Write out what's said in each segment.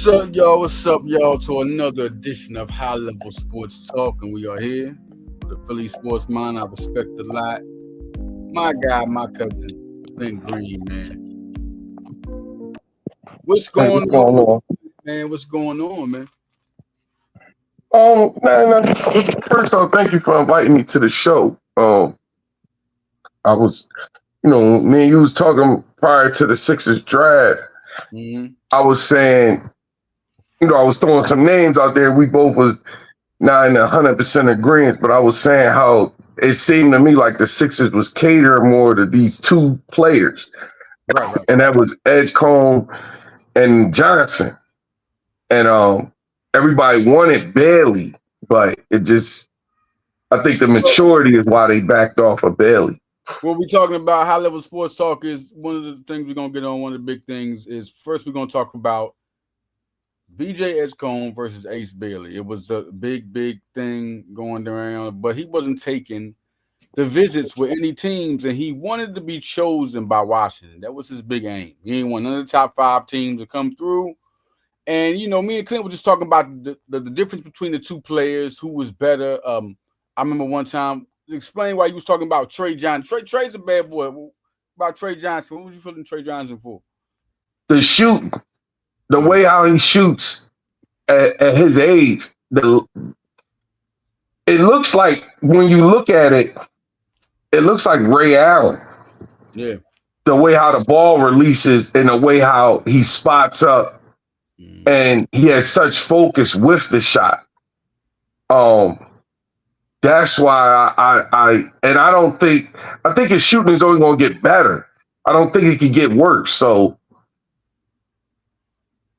What's up, y'all? What's up, y'all? To another edition of High Level Sports Talk, and we are here with the Philly Sports Mind. I respect a lot. My guy, my cousin, Clint Green, man. What's Hey, going what's going on, on? man? What's going on, man? First off, thank you for inviting me to the show. I was, me and you was talking prior to the Sixers draft. Mm-hmm. I was saying, I was throwing some names out there. We both was not in 100% agreement, but I was saying how it seemed to me like the Sixers was catering more to these two players, Right. and that was Edgecombe and Johnson. And everybody wanted Bailey, but I think the maturity is why they backed off of Bailey. What we talking about, High Level Sports Talk, is one of the things we're going to get on. One of the big things is first we're going to talk about VJ Edgecombe versus Ace Bailey. It was a big thing going around, but he wasn't taking the visits with any teams, and he wanted to be chosen by Washington. That was his big aim. He didn't want none of the top 5 teams to come through. And, me and Clint were just talking about the difference between the two players, who was better. I remember one time, explain why you was talking about Trey Johnson. Trey's a bad boy. About Trey Johnson, what was you feeling Trey Johnson for? The shoot, the way how he shoots at his age, it looks like, when you look at it, it looks like Ray Allen. Yeah. The way how the ball releases and the way how he spots up, and he has such focus with the shot. That's why I think his shooting is only going to get better. I don't think it can get worse. So,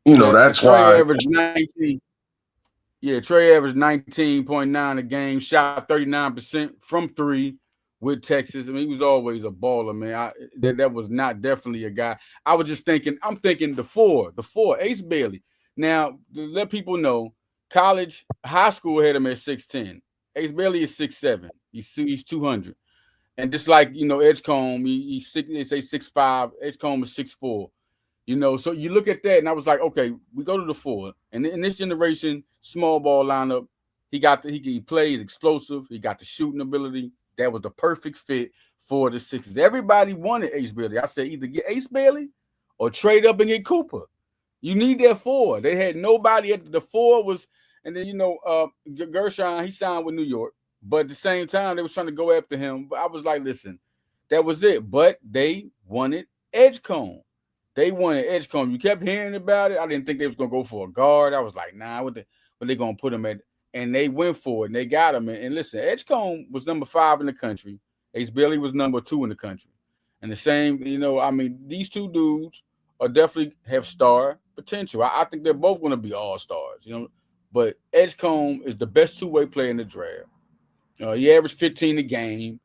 that's Trey why. averaged 19. Yeah, Trey averaged 19.9 a game, shot 39% from 3 with Texas. I mean, he was always a baller, man. That was not definitely a guy. I'm thinking the four, Ace Bailey. Now, to let people know, high school had him at 6'10". Ace Bailey is 6'7". He's 200. And just like, Edgecombe, he's they say 6'5". Edgecombe is 6'4". So you look at that, and I was like, okay, we go to the 4. And in this generation, small ball lineup, he plays explosive. He got the shooting ability. That was the perfect fit for the Sixers. Everybody wanted Ace Bailey. I said either get Ace Bailey or trade up and get Cooper. You need that 4. They had nobody at the 4 was, and then Gershon, he signed with New York, but at the same time they was trying to go after him. But I was like, listen, that was it. But they wanted Edgecombe. They wanted Edgecombe. You kept hearing about it. I didn't think they was gonna go for a guard. I was like, nah, what they gonna put him at? And they went for it, and they got him. And listen, Edgecombe was number 5 in the country. Ace Bailey was number 2 in the country. And the same, these two dudes are definitely have star potential. I think they're both going to be all-stars, But Edgecombe is the best two-way player in the draft. He averaged 15 a game,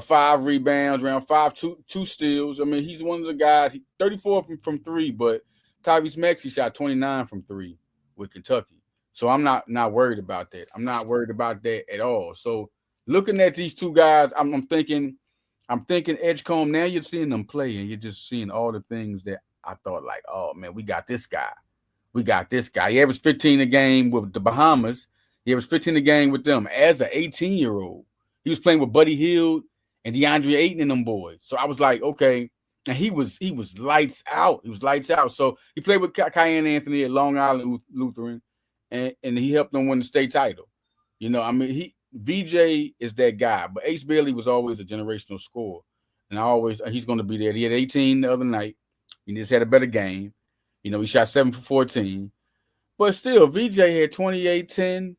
5 rebounds, around 2 steals. I mean, he's one of the guys, 34 from 3, but Tyrese Maxey shot 29 from 3 with Kentucky. So I'm not worried about that. I'm not worried about that at all. So looking at these two guys, I'm thinking Edgecombe. Now you're seeing them play, and you're just seeing all the things that I thought, like, oh man, we got this guy. He averaged 15 a game with the Bahamas. He averaged 15 a game with them as an 18-year-old. He was playing with Buddy Hield and DeAndre Ayton and them boys. So I was like, okay. And he was lights out. So he played with Cayenne Anthony at Long Island Lutheran, and he helped them win the state title. VJ is that guy, but Ace Bailey was always a generational scorer. And he's going to be there. He had 18 the other night. He just had a better game. He shot 7 for 14. But still, VJ had 28, 10,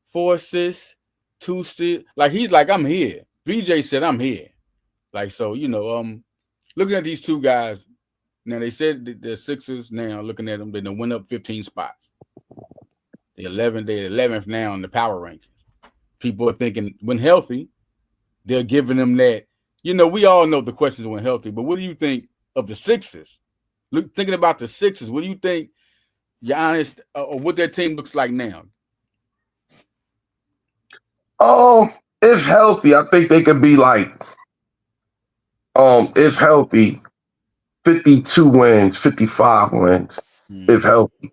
4 assists, 2 steals. Like, he's like, I'm here. VJ said, I'm here. Like, so, looking at these two guys, now they said the Sixers now, looking at them, they done went up 15 spots. They're 11th now in the power rankings. People are thinking when healthy, they're giving them that. We all know the questions when healthy, but what do you think of the Sixers? Thinking about the Sixers, what do you think, Giannis, or what their team looks like now? Oh, if healthy, I think they could be like, if healthy, 52 wins, 55 wins, if healthy.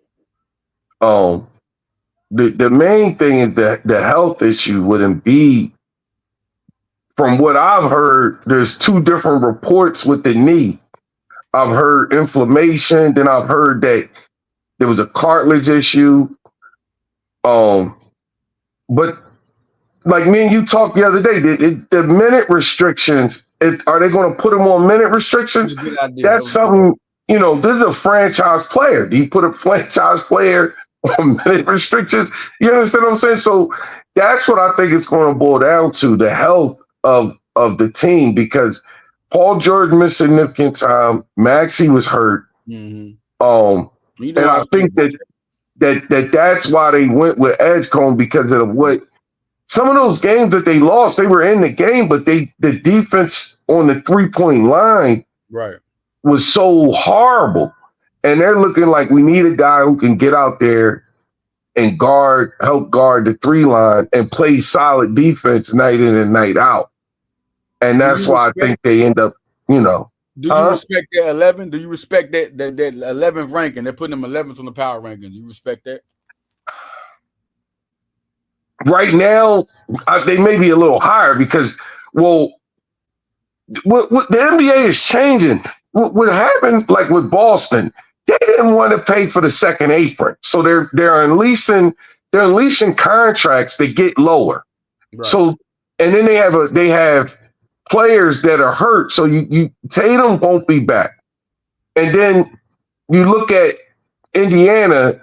The main thing is that the health issue with Embiid. From what I've heard, there's two different reports with the knee. I've heard inflammation, then I've heard that there was a cartilage issue. But like me and you talked the other day, the minute restrictions, are they going to put them on minute restrictions? That's a good idea. That's something, this is a franchise player. Do you put a franchise player on minute restrictions? You understand what I'm saying? So that's what I think it's going to boil down to, the health of the team, because Paul George missed significant time. Maxey was hurt. Mm-hmm. And I think that's why they went with Edgecombe, because of what some of those games that they lost, they were in the game, but the defense on the 3-point line was so horrible. And they're looking like, we need a guy who can get out there and help guard the 3 line and play solid defense night in and night out. And that's why I think they end up, Do you respect that 11? Do you respect that 11th ranking? They're putting them 11th on the power rankings. You respect that? Right now, they may be a little higher because, what the NBA is changing. What happened, like with Boston, they didn't want to pay for the second apron, so they're unleashing contracts that get lower. Right. So, and then they have players that are hurt, so you Tatum won't be back, and then you look at Indiana.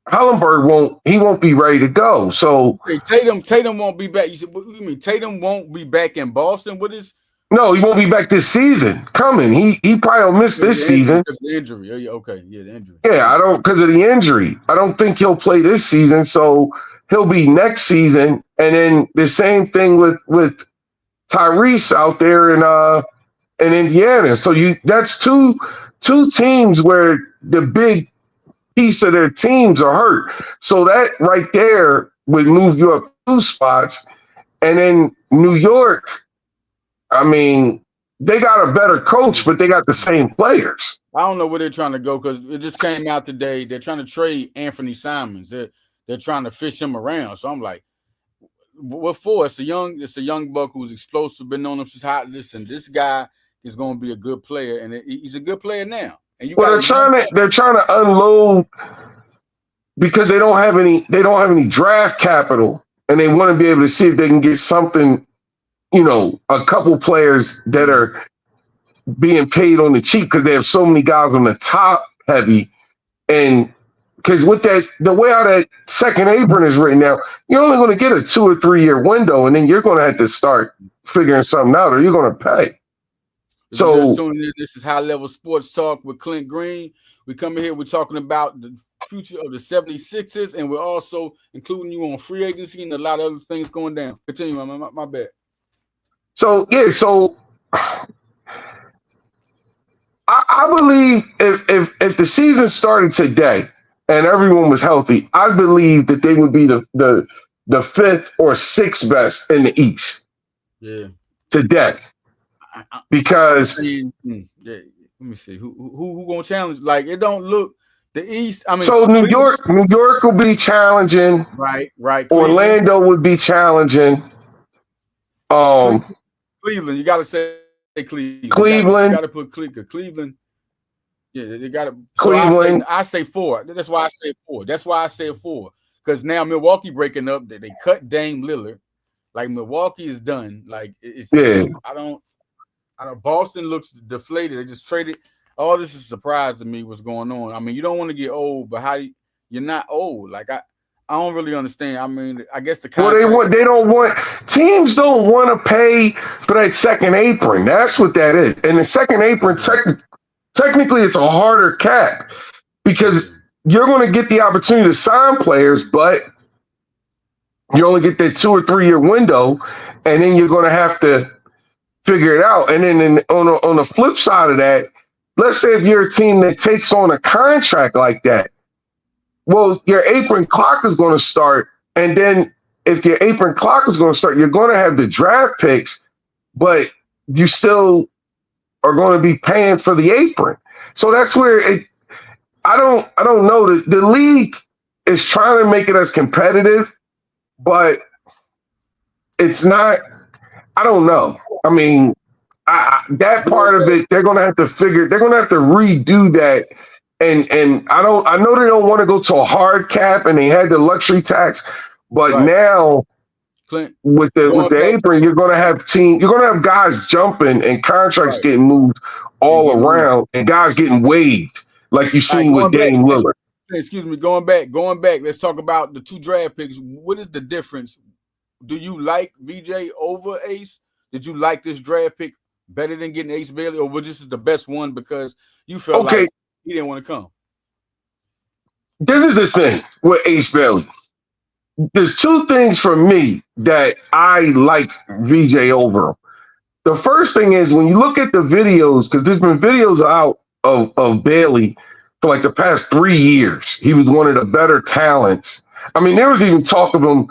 Hallenberg won't be ready to go. So Tatum won't be back. You said, what do you mean? Tatum won't be back in Boston? No, he won't be back this season. Coming, he probably will miss this season. Because the injury. Okay, the injury. Yeah, because of the injury. I don't think he'll play this season. So he'll be next season. And then the same thing with Tyrese out there in Indiana. So that's two teams where the big piece of their teams are hurt. So that right there would move you up 2 spots. And then New York, I mean, they got a better coach, but they got the same players. I don't know where they're trying to go, because it just came out today. They're trying to trade Anthony Simons. They're trying to fish him around. So I'm like, what for? It's a young buck who's explosive, been on him since hot. Listen, this guy is going to be a good player, and he's a good player now. They're trying to unload because they don't have any draft capital, and they want to be able to see if they can get something, a couple players that are being paid on the cheap, because they have so many guys on the top heavy. And because with the way how that second apron is written now, you're only going to get a 2 or 3 year window, and then you're going to have to start figuring something out, or you're going to pay. So this is High Level Sports Talk with Clint Green. We come in here, we're talking about the future of the 76ers, and we're also including you on free agency and a lot of other things going down. Continue, my bad. So I believe if the season started today and everyone was healthy, I believe that they would be the 5th or 6th best in the East. Yeah. Today. Because let me see who gonna challenge. Like, it don't look the East. I mean, so New York will be challenging. Right. Orlando would be challenging. Cleveland, you gotta say Cleveland. Cleveland. You gotta put Cleveland. Yeah, they gotta. Cleveland. So I say 4. That's why I say 4. Because now Milwaukee breaking up. They cut Dame Lillard. Like, Milwaukee is done. Like, I don't. Boston looks deflated. They just traded. All this is a surprise to me. What's going on? I mean, you don't want to get old, but you're not old. Like, I don't really understand. I mean, I guess teams don't want to pay for that second apron. That's what that is. And the second apron, technically, it's a harder cap, because you're going to get the opportunity to sign players, but you only get that 2 or 3 year window, and then you're going to have to figure it out. And then on the flip side of that, let's say if you're a team that takes on a contract like that, well, your apron clock is going to start. And then if your apron clock is going to start, you're going to have the draft picks, but you still are going to be paying for the apron. So that's where I don't know. The league is trying to make it as competitive, but it's not. I don't know. I mean, that part of it, they're gonna have to figure. They're gonna have to redo that. And I know they don't want to go to a hard cap, and they had the luxury tax, but now Clint, with the apron, you're gonna have guys jumping and contracts getting moved all around, and guys getting waived, like you've seen with Dame Lillard. Excuse me, going back. Let's talk about the 2 draft picks. What is the difference? Do you like VJ over Ace? Did you like this draft pick better than getting Ace Bailey, or was this the best one because you felt like he didn't want to come? This is the thing with Ace Bailey. There's 2 things for me that I liked VJ over. The first thing is when you look at the videos, because there's been videos out of Bailey for like the past 3 years. He was one of the better talents. I mean, there was even talk of him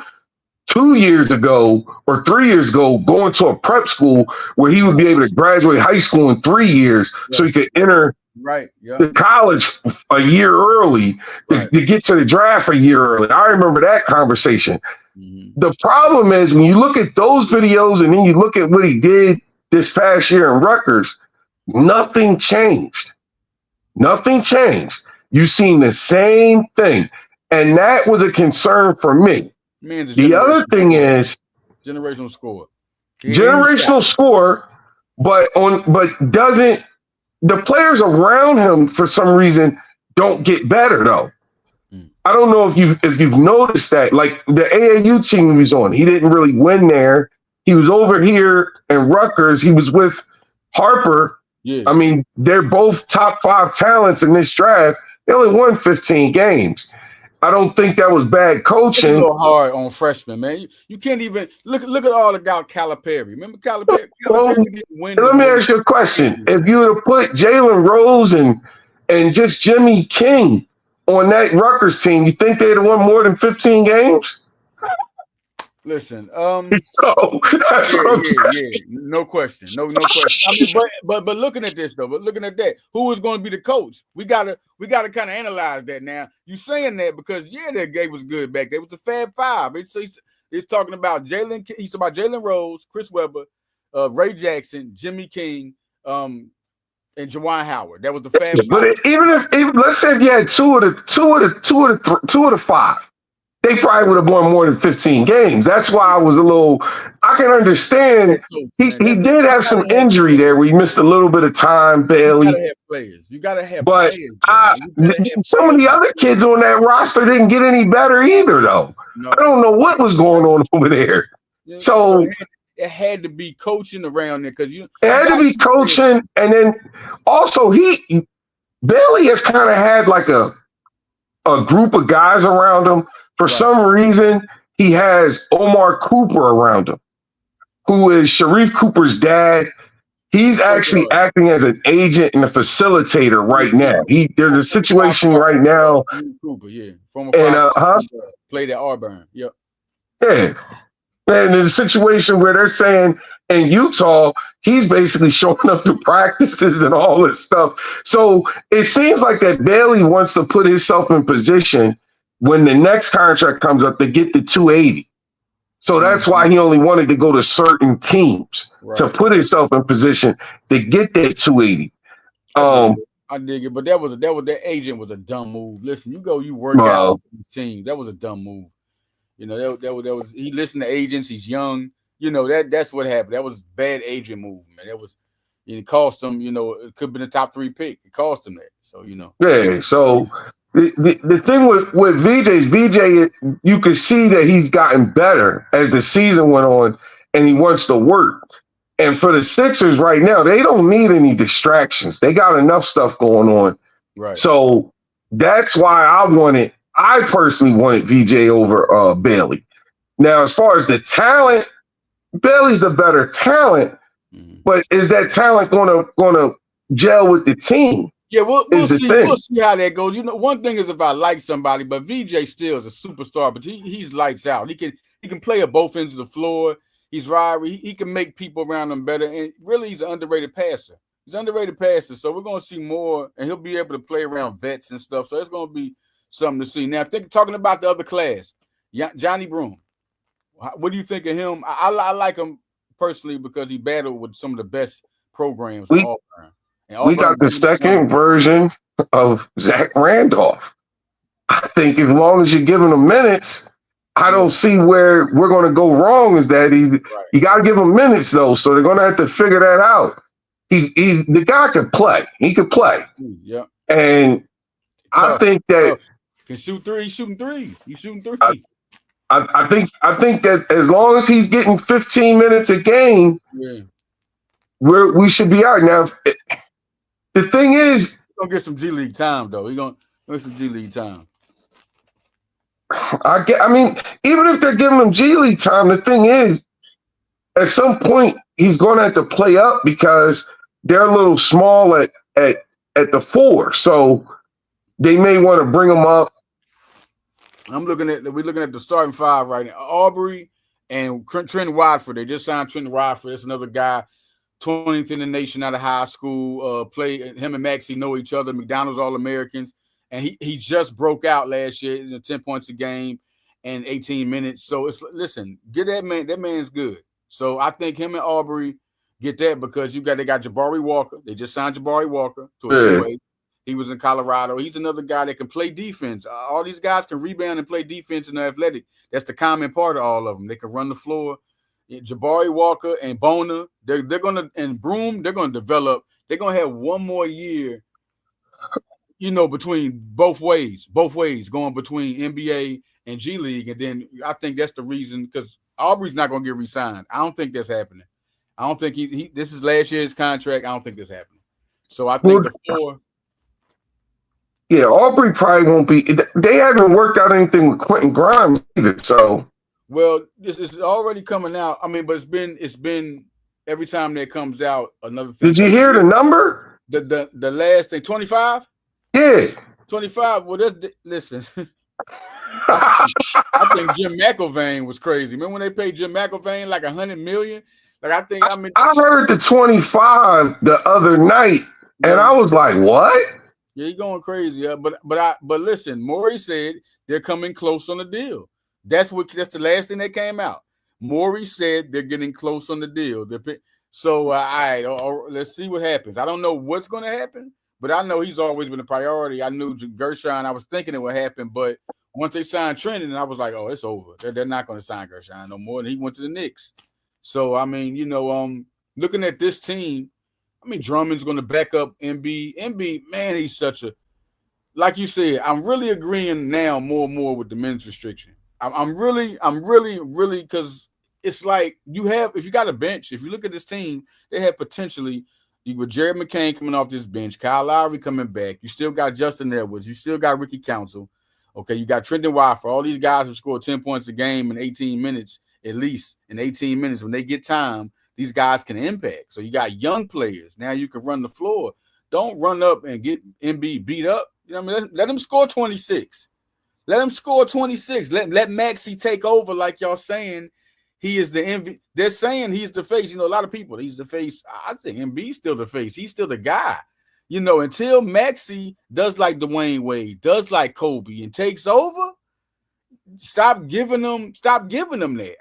2 years ago or 3 years ago going to a prep school where he would be able to graduate high school in 3 years so he could enter the college a year early to get to the draft a year early. I remember that conversation. The problem is when you look at those videos and then you look at what he did this past year in Rutgers, nothing changed. Nothing changed. You've seen the same thing. And that was a concern for me. The other thing is generational score. Generational score, but doesn't the players around him for some reason don't get better though. I don't know if you've noticed that. Like the AAU team he was on, he didn't really win there. He was over here in Rutgers. He was with Harper. Yeah. I mean, they're both top 5 talents in this draft. They only won 15 games. I don't think that was bad coaching. It's a little hard on freshmen, man. You can't even look at all about Calipari. Remember Calipari? Well, let me ask you a question. If you would have put Jalen Rose and just Jimmy King on that Rutgers team, you think they'd have won more than 15 games? Listen, so that's what I'm saying. Yeah, no question, no question. I mean, but looking at this though, looking at that, who is going to be the coach? We gotta kind of analyze that now. You saying that because that game was good back there. It was a Fab Five. It's talking about Jalen. He's about Jalen Rose, Chris Webber, Ray Jackson, Jimmy King, and Juwan Howard. That was the Fab Five. But even let's say if you had two of the 5. They probably would have won more than 15 games. That's why I can understand. He did have some injury there where he missed a little bit of time, Bailey. You gotta have players. Some of the other kids on that roster didn't get any better either, though. No. I don't know what was going on over there. So it had to be coaching around there because it had to be coaching, and then also Bailey has kind of had like a group of guys around him. For some reason, he has Omar Cooper around him, who is Sharif Cooper's dad. He's actually acting as an agent and a facilitator right now. There's a situation right now. Cooper, and played at Auburn. Yep. Yeah. And there's a situation where they're saying in Utah, he's basically showing up to practices and all this stuff. So it seems like that Bailey wants to put himself in position when the next contract comes up to get the 280. So that's why he only wanted to go to certain teams to put himself in position to get that 280. I dig it, but that agent was a dumb move. Listen, you work out with the team. That was a dumb move. That was he listened to agents. He's young. That's what happened. That was bad agent move, man. That was it cost him. It could have been a top 3 pick. It cost him that. So Yeah. So. The thing with VJ, you can see that he's gotten better as the season went on, and he wants to work. And for the Sixers right now, they don't need any distractions. They got enough stuff going on. Right. So that's why I personally wanted VJ over Bailey. Now, as far as the talent, Bailey's the better talent, but is that talent gonna gel with the team? Yeah, we'll see. We'll see how that goes. One thing is if I like somebody, but VJ still is a superstar. But he's lights out. He can play at both ends of the floor. He's Ryrie. He can make people around him better. And really, he's an underrated passer. He's underrated passer. So we're gonna see more, and he'll be able to play around vets and stuff. So it's gonna be something to see. Now, talking about the other class, Johni Broome. What do you think of him? I like him personally because he battled with some of the best programs for Auburn. And we got the second version of Zach Randolph. I think as long as you're giving him minutes, I don't see where we're going to go wrong. Is that you got to give him minutes though, so they're going to have to figure that out. He's the guy can play. He can play. Yeah, and I think that can shoot threes. He's shooting threes. He's shooting threes. I think that as long as he's getting 15 minutes a game, we should be out. Now, the thing is, he's gonna get some G League time though. He's gonna get some G League time. I mean, even if they're giving him G League time, the thing is, at some point he's going to have to play up because they're a little small at the 4, so they may want to bring him up. We're looking at the starting 5 right now. Aubrey and Trendon Watford. They just signed Trendon Watford. That's another guy, 20th in the nation out of high school. Him and Maxey know each other. McDonald's All-Americans. And he just broke out last year, 10 points a game and 18 minutes. So listen, get that man. That man's good. So I think him and Aubrey get that because they got Jabari Walker. They just signed Jabari Walker to a 2-way. He was in Colorado. He's another guy that can play defense. All these guys can rebound and play defense and they're athletic. That's the common part of all of them. They can run the floor. Jabari Walker and Bona, they're gonna, and Broome, they're gonna develop. They're gonna have one more year, between both ways, going between NBA and G League. And then I think that's the reason, because Aubrey's not gonna get re-signed. I don't think that's happening. I don't think this is last year's contract. I don't think that's happening. So I think the 4. Yeah, Aubrey probably won't be. They haven't worked out anything with Quentin Grimes either. So, well, this is already coming out. I mean, but it's been every time that comes out another thing. Did you hear the number? The last thing, 25. Yeah, 25. Well, listen. I think Jim McIlvain was crazy. Remember when they paid Jim McIlvain like $100 million? Like I heard the 25 the other night, and I was like, what? Yeah, he's going crazy. But listen, Morey said they're coming close on the deal. That's the last thing that came out. Morey said they're getting close on the deal. So, all right, let's see what happens. I don't know what's going to happen, but I know he's always been a priority. I knew Gershon. I was thinking it would happen, but once they signed Trendon, I was like, oh, it's over. They're not going to sign Gershon no more. And he went to the Knicks. So, I mean, looking at this team, I mean, Drummond's going to back up Embiid. Embiid, man, he's such a, like you said, I'm really agreeing now more and more with the men's restriction. I'm really, because it's like if you got a bench, if you look at this team, they have potentially, with Jared McCain coming off this bench, Kyle Lowry coming back, you still got Justin Edwards, you still got Ricky Council, okay, you got Trendon Watford, all these guys have scored 10 points a game in 18 minutes, at least in 18 minutes. When they get time, these guys can impact. So you got young players. Now you can run the floor. Don't run up and get Embiid beat up. You know what I mean? Let him score 26. Let him score 26. Let Maxey take over, like y'all saying. He is the MVP. They're saying he's the face. A lot of people, he's the face. I think Embiid's still the face. He's still the guy. Until Maxey does like Dwayne Wade, does like Kobe, and takes over, stop giving them that.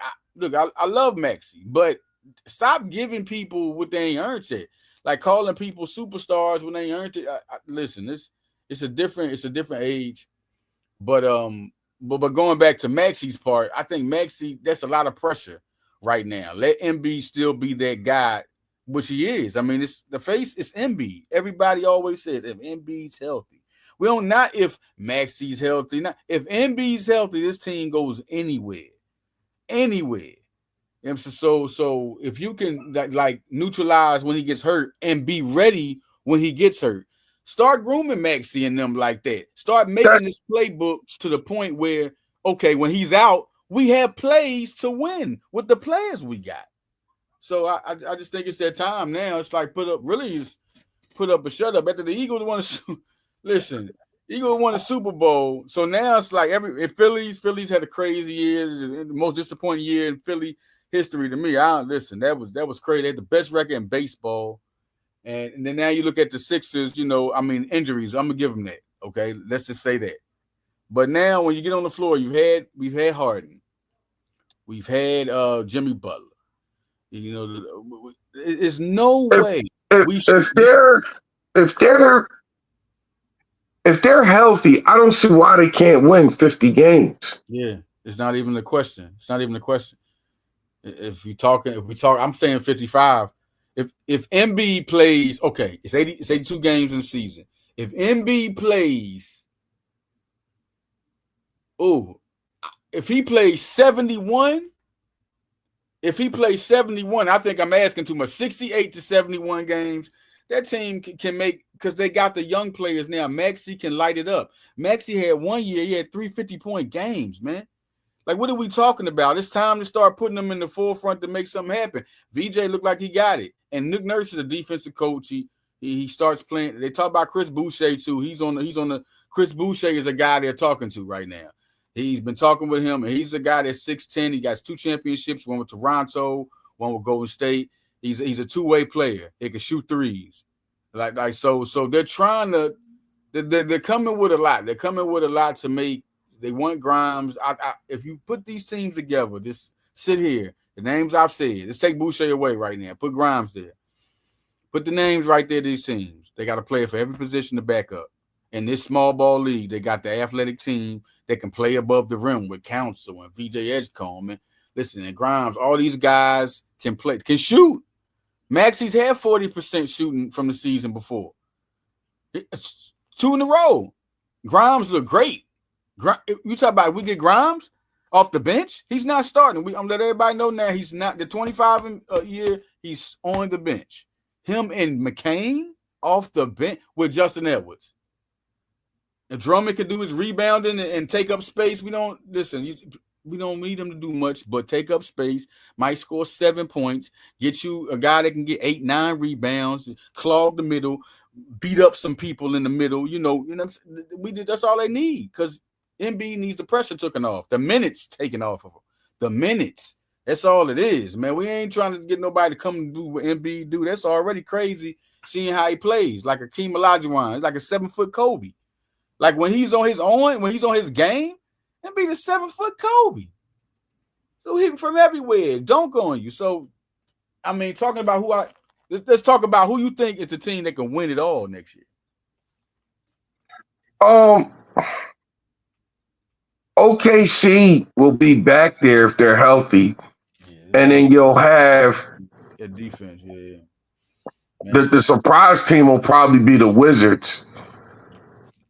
I love Maxey, but stop giving people what they ain't earned yet. Like calling people superstars when they ain't earned it. Listen, it's a different age. But going back to Maxey's part, I think Maxey, that's a lot of pressure right now. Let Embiid still be that guy, which he is. I mean, it's the face is Embiid. Everybody always says if Embiid's healthy. We don't, not if Maxey's healthy. Not if Embiid's healthy, this team goes anywhere. And so if you can like neutralize when he gets hurt and be ready when he gets hurt, start grooming Maxey and them like that. Start making this playbook to the point where, okay, when he's out, we have plays to win with the players we got. So I just think it's that time now. It's like put up a shut up. After the Eagles won Eagles won a Super Bowl. So now it's like Phillies had a crazy year, the most disappointing year in Philly history to me. That was crazy. They had the best record in baseball. And then now you look at the Sixers, I mean, injuries. I'm gonna give them that. Okay, let's just say that. But now when you get on the floor, we've had Harden, we've had Jimmy Butler. There's no way we should. If they're healthy, I don't see why they can't win 50 games. Yeah, it's not even a question. It's not even a question. If we talk, I'm saying 55. If Embiid plays, okay, it's 82 games in the season. If Embiid plays, if he plays 71, I think I'm asking too much. 68 to 71 games. That team can make, because they got the young players now. Maxey can light it up. Maxey had 1 year, he had 3 50-point games, man. Like, what are we talking about? It's time to start putting them in the forefront to make something happen. VJ looked like he got it. And Nick Nurse is a defensive coach. He starts playing. They talk about Chris Boucher, too. He's on the Chris Boucher is a guy they're talking to right now. He's been talking with him, and he's a guy that's 6'10". He got 2 championships, one with Toronto, one with Golden State. He's a two-way player. He can shoot threes. So they're trying to they're coming with a lot. They're coming with a lot to make. They want Grimes. If you put these teams together, just sit here. The names I've said. Let's take Boucher away right now. Put Grimes there. Put the names right there, these teams. They got a player for every position to back up. In this small ball league, they got the athletic team that can play above the rim with Council and VJ Edgecombe. And listen, and Grimes, all these guys can shoot. Maxey's had 40% shooting from the season before. It's 2 in a row. Grimes look great. You talk about we get Grimes off the bench, he's not starting. I'm let everybody know now he's not the 25 a year. He's on the bench. Him and McCain off the bench with Justin Edwards. If Drummond can do his rebounding and take up space, we don't need him to do much, but take up space, might score 7 points, get you a guy that can get 8, 9 rebounds, clog the middle, beat up some people in the middle. That's all they need, because Embiid needs the pressure taken off, the minutes taken off of him. The minutes. That's all it is, man. We ain't trying to get nobody to come and do what Embiid do. That's already crazy seeing how he plays, like Akeem Olajuwon, like a 7-foot Kobe. Like when he's on his game, Embiid is 7-foot Kobe. So hitting from everywhere, dunk on you. So, I mean, talking about let's talk about who you think is the team that can win it all next year. OKC will be back there if they're healthy, and then you'll have a defense. Yeah. The surprise team will probably be the Wizards.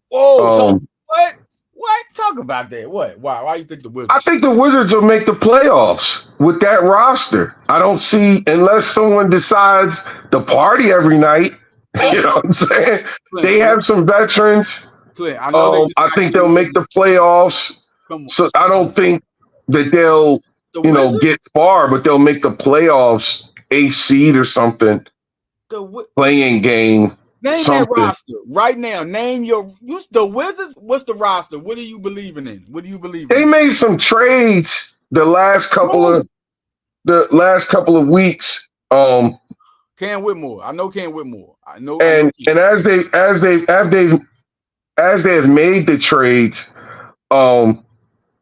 Whoa! What? What? Talk about that. What? Why you think the Wizards? I think the Wizards will make the playoffs with that roster. I don't see, unless someone decides to party every night. You know what I'm saying? Clint, they have some veterans. Clint, I think they'll make the playoffs. So I don't think that they'll get far, but they'll make the playoffs, 8th seed or something. Playing game. Name something. That roster right now. Name the Wizards. What's the roster? What are you believing in? They made some trades the last couple of weeks. Cam Whitmore. I know Cam Whitmore. And as they have made the trades,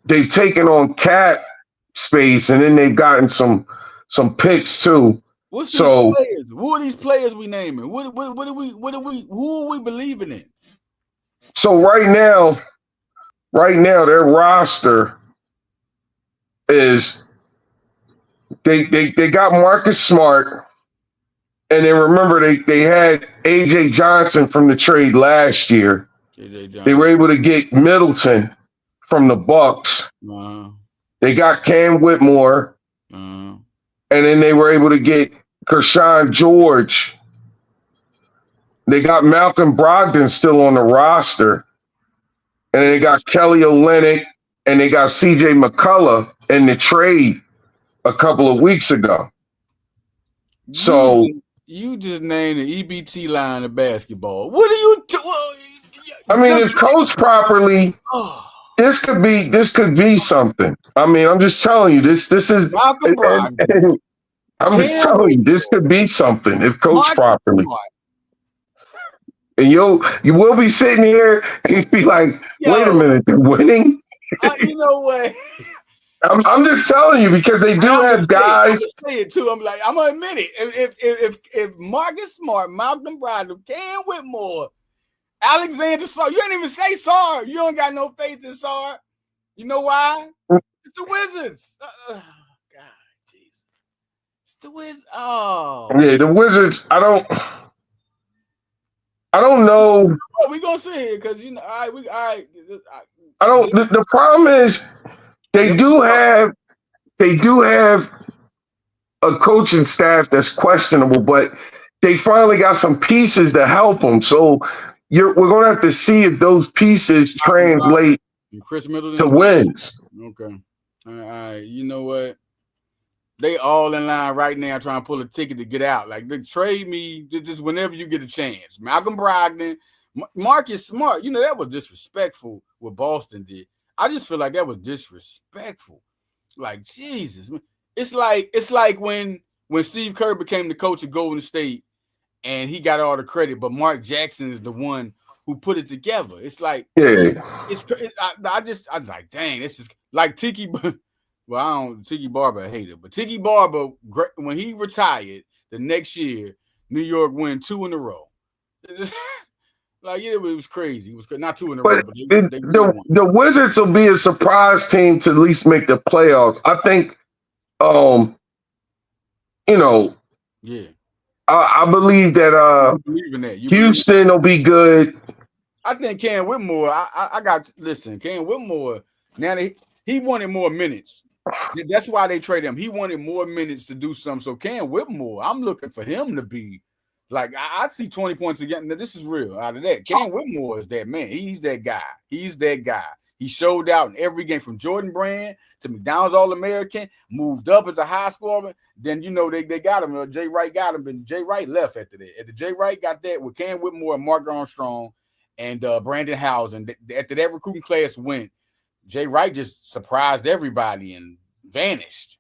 they've taken on cap space, and then they've gotten some picks too. What's these players? Who are these players we naming? Who are we believing in? So right now their roster is they got Marcus Smart, and then remember they had AJ Johnson from the trade last year. They were able to get Middleton from the Bucks. They got Cam Whitmore. And then they were able to get Kershawn George. They got Malcolm Brogdon still on the roster. And then they got Kelly Olynyk, and they got CJ McCullough in the trade a couple of weeks ago. So you just named the EBT line of basketball. What are you I mean, if coached properly, this could be something. I mean, I'm just telling you, this is Malcolm Brogdon. I'm just telling you, this could be something if coached properly. And you will be sitting here and you be like, wait a minute, they're winning? You know what? I'm just telling you because they do have guys. I'm gonna say it too. I'm gonna admit it. If Marcus Smart, Malcolm Brogdon, Cam Whitmore, Alexander Sarr, you ain't even say Sarr. You don't got no faith in Sarr. You know why? It's the Wizards. God, Jesus. It's the Wizards. Oh, yeah, the Wizards. I don't know. Oh, we gonna see it because all right. I don't. The problem is they do have a coaching staff that's questionable, but they finally got some pieces to help them. So we're gonna have to see if those pieces translate Chris Middleton to wins. Okay. All right. You know what? They all in line right now trying to pull a ticket to get out. Like, they trade me just whenever you get a chance. Malcolm Brogdon, Marcus Smart. You know, that was disrespectful what Boston did. I just feel like that was disrespectful. Like, Jesus. It's like when Steve Kerr became the coach of Golden State and he got all the credit, but Mark Jackson is the one who put it together. It's like, I was like, dang, this is like Tiki. Well, Tiki Barber, I hate it, but Tiki Barber, when he retired the next year, New York won 2 in a row. Like, yeah, it was crazy. It was not 2 in a row, but the Wizards will be a surprise team to at least make the playoffs. I think, yeah. I believe that Houston will be good. I think Cam Whitmore. Cam Whitmore. Now he wanted more minutes. That's why they traded him. He wanted more minutes to do something. So Cam Whitmore, I'm looking for him to be like, I see 20 points again. Now, this is real. Out of that, Cam Whitmore is that man. He's that guy. He showed out in every game from Jordan Brand to McDonald's All-American, moved up as a high scorer. Then, they got him. Jay Wright got him, and Jay Wright left after that. After Jay Wright got that with Cam Whitmore and Mark Armstrong and Brandon Housen, after that recruiting class went, Jay Wright just surprised everybody and vanished.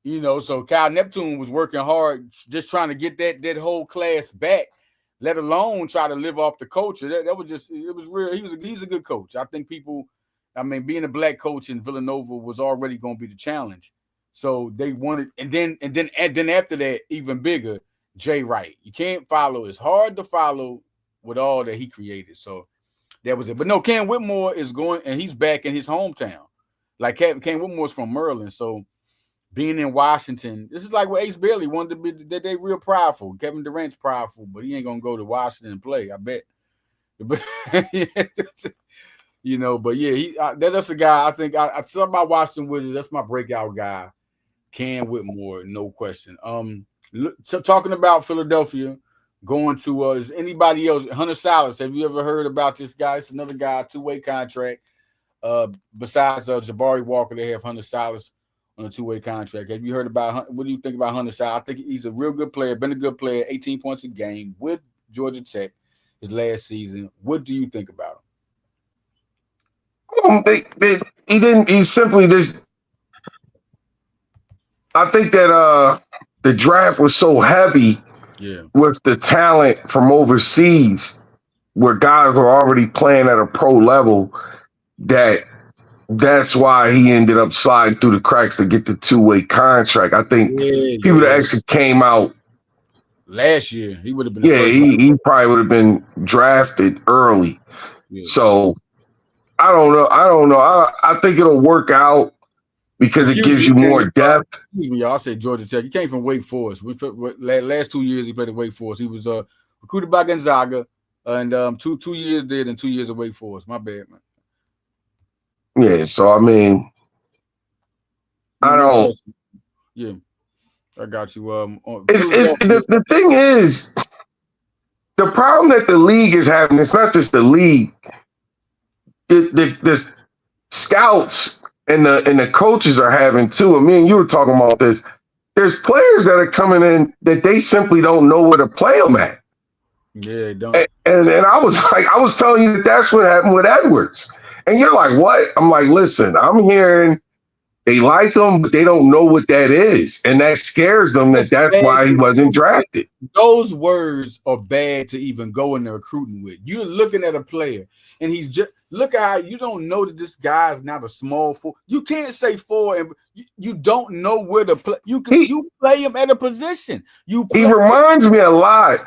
So Kyle Neptune was working hard just trying to get that whole class back, let alone try to live off the culture. That was just, it was real. He's a good coach. I think being a black coach in Villanova was already going to be the challenge. So they wanted, and then after that, even bigger, Jay Wright. You can't follow. It's hard to follow with all that he created. So that was it. But no, Cam Whitmore is going, and he's back in his hometown. Like Cam Whitmore's from Maryland, so being in Washington, this is like what Ace Bailey wanted to be. That they real prideful. Kevin Durant's prideful, but he ain't gonna go to Washington and play. I bet. But But yeah, that's a guy. I think I saw about Washington Wizards. That's my breakout guy, Cam Whitmore, no question. Talking about Philadelphia. Going to is anybody else? Hunter Sallis. Have you ever heard about this guy? It's another guy, 2-way contract. Besides Jabari Walker, they have Hunter Sallis on a 2-way contract. Have you heard about? What do you think about Hunter Sallis? I think he's a real good player. Been a good player. 18 points a game with Georgia Tech his last season. What do you think about him? He simply just. I think that the draft was so heavy. Yeah. With the talent from overseas, where guys were already playing at a pro level, that's why he ended up sliding through the cracks to get the 2-way contract. I think people that actually came out last year, he would have been. He probably would have been drafted early. Yeah. So I don't know. I think it'll work out. Because it gives you more depth. Excuse me, y'all. I said Georgia Tech. He came from Wake Forest. Last 2 years he played at Wake Forest. He was recruited by Gonzaga, and 2 years there and 2 years at Wake Forest. My bad, man. Yeah. So I mean, I don't. Yeah, I got you. The thing is, the problem that the league is having. It's not just the league. The scouts. And the coaches are having too. I mean, you were talking about this. There's players that are coming in that they simply don't know where to play them at. Yeah, don't. And I was telling you that's what happened with Edwards. And you're like, what? I'm like, listen, I'm hearing They like him, but they don't know what that is, and that scares them. That's why he wasn't drafted. Those words are bad to even go in the recruiting with. You're looking at a player, and he's just look at how you don't know that this guy is not a small four. You can't say four, and you don't know where to play. You play him at a position. He reminds me a lot.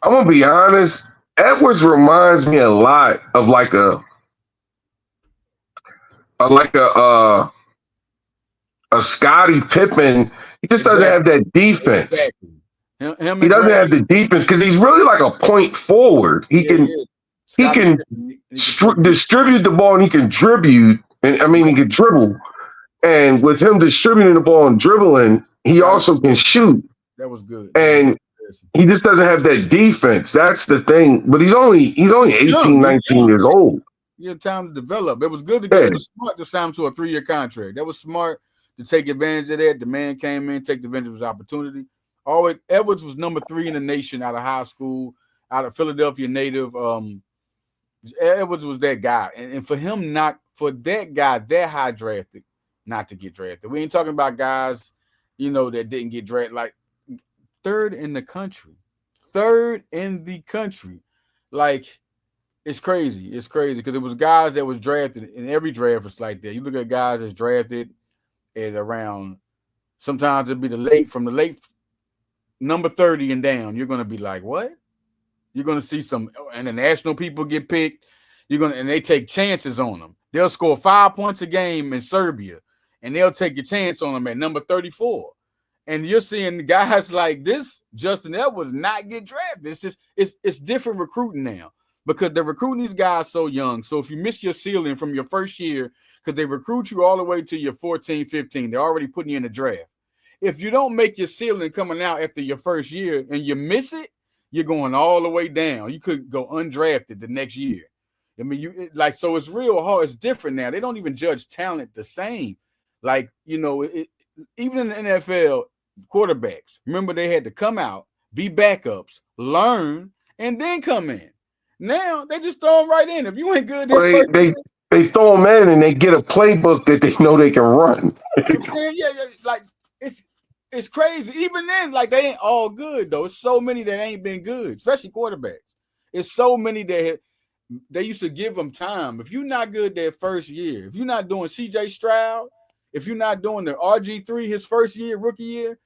I'm gonna be honest. Edwards reminds me a lot of like a Scottie Pippen. He just doesn't have that defense. Exactly. He doesn't have the defense because he's really like a point forward. He can distribute the ball and he can dribble. He can dribble. And with him distributing the ball and dribbling, he also can shoot. That was good. And he just doesn't have that defense. That's the thing. But he's only 18, 19 years old. You have time to develop. It was good to get It was smart to sign him to a 3-year contract. That was smart to take advantage of that. The man came in, take advantage of his opportunity. Edwards was number 3 in the nation out of high school, out of Philadelphia native. Edwards was that guy. And for that guy that high drafted, not to get drafted. We ain't talking about guys, that didn't get drafted. Like, 3rd in the country. 3rd in the country. Like, it's crazy. It's crazy because it was guys that was drafted, and every draft was like that. You look at guys that's drafted at around, sometimes it'd be from the late number 30 and down. You're going to be like, what? You're going to see some international people get picked. And they take chances on them. They'll score 5 points a game in Serbia, and they'll take a chance on them at number 34. And you're seeing guys like this, Justin Edwards, not get drafted. It's different recruiting now because they're recruiting these guys so young. So if you miss your ceiling from your first year, because they recruit you all the way to your 14, 15, they're already putting you in the draft. If you don't make your ceiling coming out after your first year and you miss it, you're going all the way down. You could go undrafted the next year. So it's real hard. It's different now. They don't even judge talent the same. Like, even in the NFL, quarterbacks, remember they had to come out, be backups, learn, and then come in. Now they just throw them right in. If you ain't good, they throw them in and they get a playbook that they know they can run. Like it's crazy. Even then, like they ain't all good though. It's so many that ain't been good, especially quarterbacks. It's so many that they used to give them time. If you're not good that first year, if you're not doing CJ Stroud, if you're not doing the RG3 his first year, rookie year,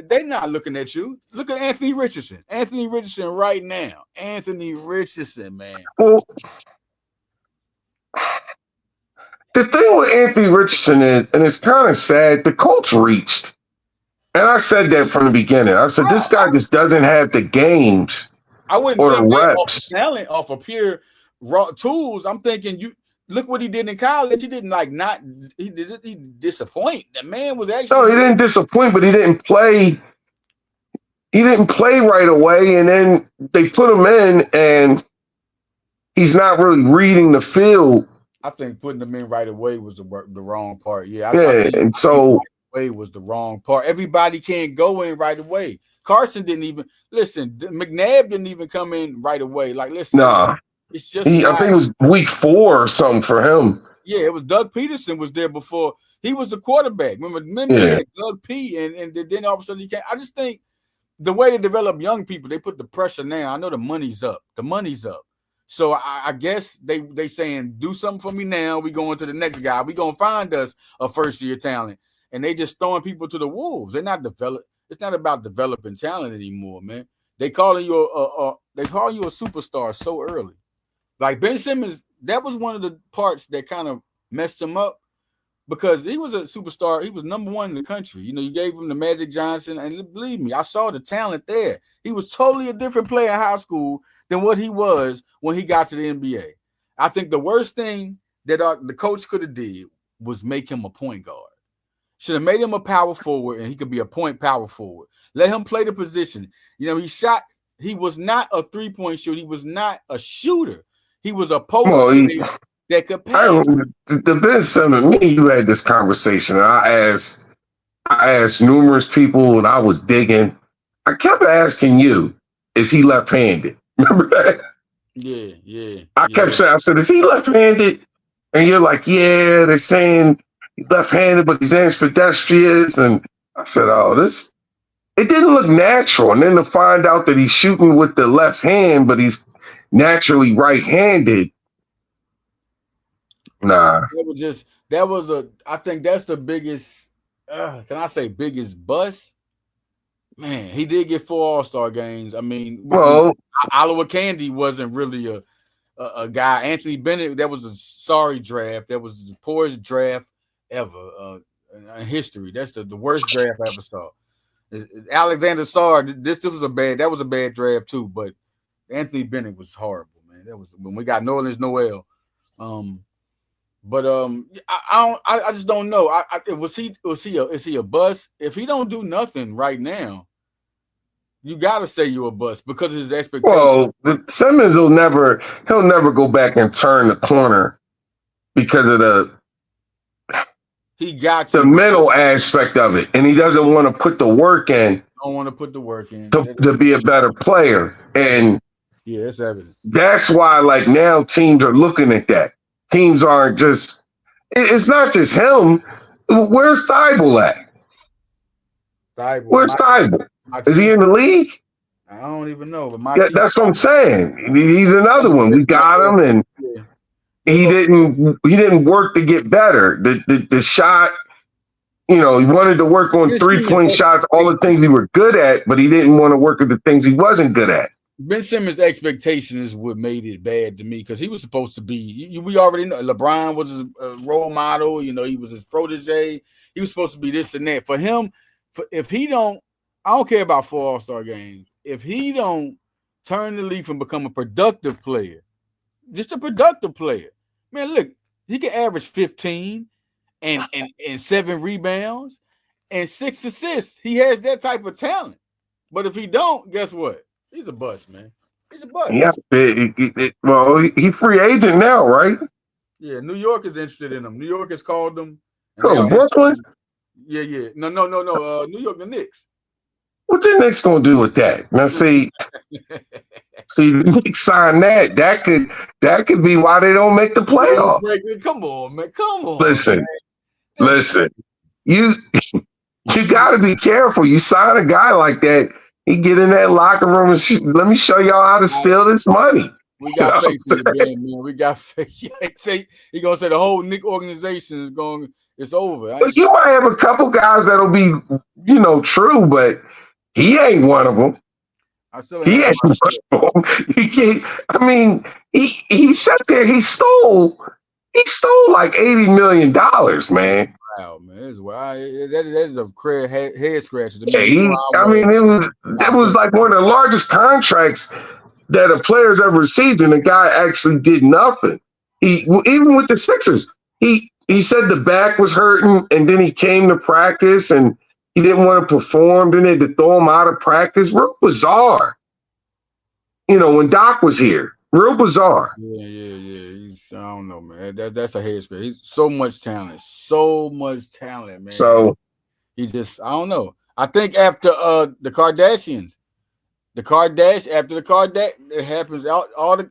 they're not looking at you. Look at Anthony Richardson. Anthony Richardson right now. Anthony Richardson, man. Well, the thing with Anthony Richardson is, and it's kind of sad, the coach reached. And I said that from the beginning. I said, this guy just doesn't have the games. I wouldn't or think reps. Off of talent, off of pure raw tools. I'm thinking you look what he did in college. He didn't he disappoint. The man was actually no, he didn't disappoint, but he didn't play. He didn't play right away, and then they put him in, and he's not really reading the field. I think putting him in right away was the wrong part. Yeah, and so right away was the wrong part. Everybody can't go in right away. Carson didn't even listen. McNabb didn't even come in right away. Like, listen, nah, it's just. I think it was week 4 or something for him. Yeah, it was Doug Peterson was there before. He was the quarterback. Remember they had Doug P. And then all of a sudden he came. I just think the way they develop young people, they put the pressure now. I know the money's up. The money's up. So I guess they saying, do something for me now. We going to the next guy. We gonna find us a first-year talent. And they just throwing people to the wolves. They're not develop. It's not about developing talent anymore, man. They calling you a superstar so early. Like Ben Simmons, that was one of the parts that kind of messed him up because he was a superstar. He was number 1 in the country. You gave him the Magic Johnson, and believe me, I saw the talent there. He was totally a different player in high school than what he was when he got to the NBA. I think the worst thing that the coach could have did was make him a point guard. Should have made him a power forward, and he could be a point power forward. Let him play the position. He shot. He was not a 3-point shooter. He was not a shooter. He was a poster that could pass. The Ben Simmons, me and you had this conversation, and I asked numerous people, and I was digging. I kept asking you, is he left-handed? Remember that? Yeah. I kept saying, I said, is he left-handed? And you're like, yeah, they're saying He's left-handed, but he's ambidextrous. And I said, oh, it didn't look natural. And then to find out that he's shooting with the left hand, but he's naturally right-handed. Nah. I think that's the biggest, can I say biggest bust? Man, he did get 4 All-Star games. I mean, Oliver Candy wasn't really a guy. Anthony Bennett, that was a sorry draft. That was the poorest draft ever in history. That's the worst draft I ever saw. Alexander Sarr, that was a bad draft too, but Anthony Bennett was horrible, man. That was when we got Nerlens Noel. I just don't know. Is he a bust? If he don't do nothing right now, you gotta say you're a bust because of his expectations. Well, Simmons he'll never go back and turn the corner because of the mental aspect of it, and he doesn't want to put the work in. Don't want to put the work in to be a better player, and yeah, it's evident. That's why, like now, teams are looking at that. Teams aren't just. It's not just him. Where's Thibault at? Where's Thibault? Is he in the league? I don't even know. But that's what I'm saying. He's another one. We got him, and he didn't work to get better. The shot, he wanted to work on 3-point shots, all the things he were good at, but he didn't want to work at the things he wasn't good at. Ben Simmons' expectation is what made it bad to me because he was supposed to be. We already know LeBron was his role model. He was his protege. He was supposed to be this and that. For him, if he don't, I don't care about 4 All-Star games. If he don't turn the leaf and become a productive player, just a productive player, man, look, he can average 15 and 7 rebounds and 6 assists. He has that type of talent. But if he don't, guess what? He's a bust, man. He's a bust. Yeah. He's free agent now, right? Yeah, New York is interested in him. New York has called him. Brooklyn? Yeah. No. New York, the Knicks. What the Knicks gonna do with that? Now, see, the Knicks signed that. That could be why they don't make the playoffs. Come on, man. Come on. Listen. You got to be careful. You sign a guy like that. He get in that locker room and let me show y'all how to steal this money. We got faith in the game, man. We got faith. He gonna say the whole Knicks organization it's over. But you might have a couple guys that'll be, true, but he ain't one of them. He ain't one of them. He can't. I mean, he sat there. He stole like $80 million, man. Wow, man, that is a head scratcher. It was like one of the largest contracts that a player's ever received, and the guy actually did nothing. Even with the Sixers, he said the back was hurting, and then he came to practice, and he didn't want to perform. Then they had to throw him out of practice. Real bizarre. When Doc was here, real bizarre. Yeah. I don't know, man. That's a head scratch. He's so much talent, man. So he just, I don't know. I think after the Kardashians, it happens.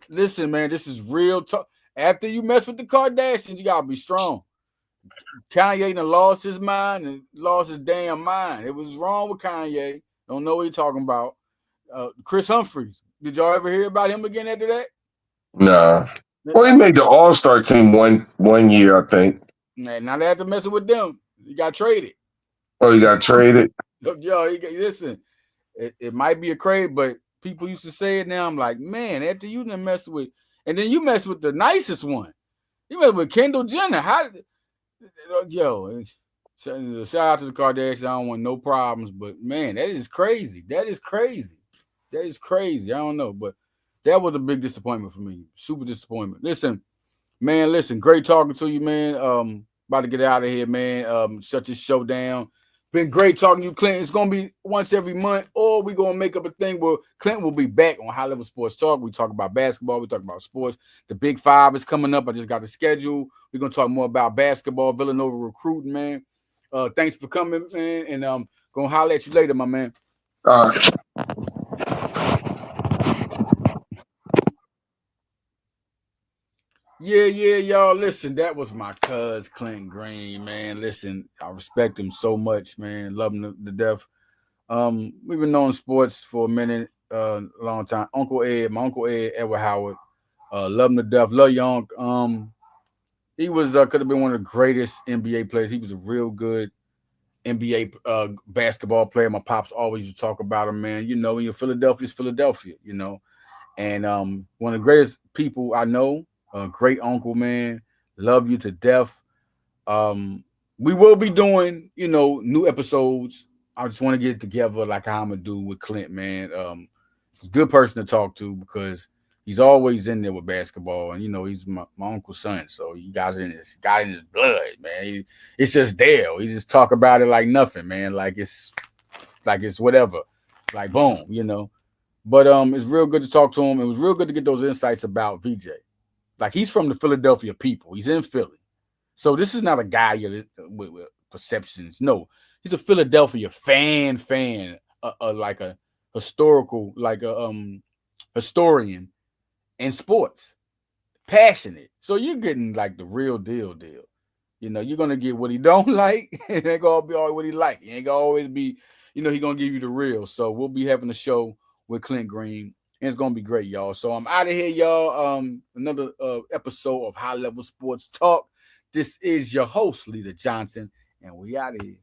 Listen, man, this is real talk. After you mess with the Kardashians, you gotta be strong. Kanye done lost his mind and lost his damn mind. It was wrong with Kanye. Don't know what he's talking about. Chris Humphries. Did y'all ever hear about him again after that? No. Well, he made the All-Star team one year, I think. Now they have to mess with them. He got traded. Oh, he got traded? Yo, listen, it might be a crave, but people used to say it now. I'm like, man, after you done mess with, and then you mess with the nicest one. You mess with Kendall Jenner. Shout out to the Kardashians. I don't want no problems, but man, that is crazy. I don't know, but that was a big disappointment for me. Super disappointment. Listen, great talking to you, man. About to get out of here, man. Shut this show down. Been great talking to you, Clint. It's gonna be once every month, or we're gonna make up a thing where Clint will be back on High Level Sports Talk. We talk about basketball, we talk about sports. The Big Five is coming up. I just got the schedule. We're gonna talk more about basketball, Villanova recruiting, man. Thanks for coming, man, and gonna holler at you later, my man. All right. Yeah, y'all. Listen, that was my cuz Clint Green, man. Listen, I respect him so much, man. Love him to death. We've been knowing sports for a minute, a long time. My Uncle Ed, Edward Howard. Love him to death. Love your Unc. He was could have been one of the greatest NBA players. He was a real good NBA basketball player. My pops always used to talk about him, man. You know, when you're Philadelphia's Philadelphia, you know. And one of the greatest people I know, a great uncle, man. Love you to death. Um, we will be doing, you know, new episodes. I just want to get together like how I'm gonna do with Clint, man. He's a good person to talk to because he's always in there with basketball, and you know he's my uncle's son, so you guys got in his blood, man. It's just there. He just talk about it like nothing, man. Like it's whatever, like boom, you know. But it's real good to talk to him. It was real good to get those insights about VJ. Like he's from the Philadelphia people. He's in Philly. So this is not a guy with perceptions. No, he's a Philadelphia fan, like a historical, like a historian in sports, passionate. So you're getting like the real deal. You know, you're gonna get what he don't like. It ain't gonna be always what he like. He ain't gonna always be, you know, he gonna give you the real. So we'll be having a show with Clint Green, and it's gonna be great, y'all. So I'm out of here, y'all. Another episode of High Level Sports Talk. This is your host, Leader Johnson, and we out of here.